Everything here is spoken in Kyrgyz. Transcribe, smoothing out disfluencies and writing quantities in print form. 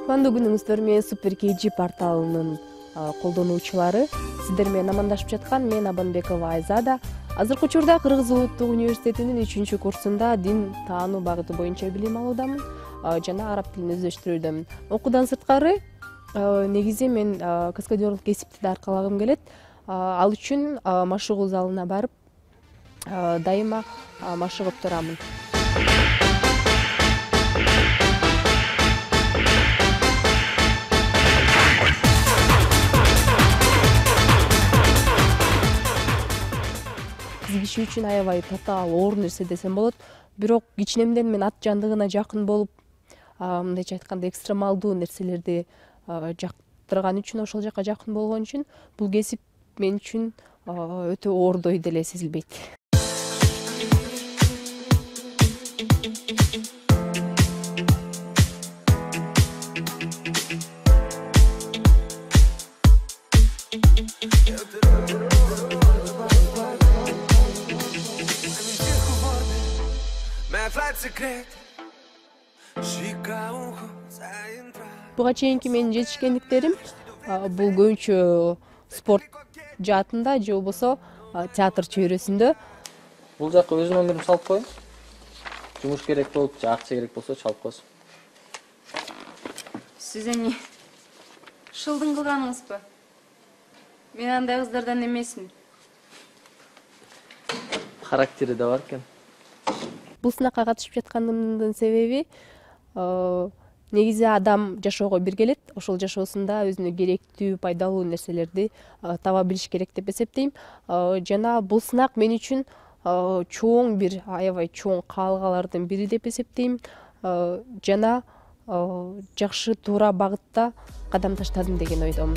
Кутмандуу күнүңүздөр менен Супер KG порталынын колдонуучулары. Сиздер менен амандашып жаткан мен Абанбекова Айзада. Азыркы учурда Кыргыз Улуттук университетинин 3-курсунда дин таануу багыты боюнча билим алуудамын жана араб тилин өздөштүрүүдөмүн. Окуудан сырткары негизи мен каскадерлык кесипти да аркалагым келет. Ал үчүн машыгуу залына барып дайыма машыгып турамын. Кыз киши үчүн аябай татаал оор нерсе десем болот. Бирок кичинемден мен ат жандыгына жакын болуп, мындайча айтканда экстремалдуу нерселерди жактырган үчүн, ошол жака жакын болгон үчүн бул кесип мен үчүн өтө оордой деле сезилбейт. Буга чейинки менин жетишкендиктерим бул көбүнчө спорт жаатында же болбосо театр чөйрөсүндө. Бул жакка өз номеримди салып коеюн. Жумуш керек болуп, же акча керек болсо чалып коесуң. Сиз эмне шылдың кылганыңызбы? Мен андай кыздардан эмесмин. Характери да бар экен. Бул сынакка катышып жатканымдын себеби негизи адам жашоого бир келет, ошол жашоосунда өзүнө керектүү, пайдалуу нерселерди таба билиш керек деп эсептейм. Жана бул сынак мен үчүн чоң бир аябай чоң каалгалардын бири деп эсептейм. Жана жакшы туура багытта кадам таштадым деген ойдомун.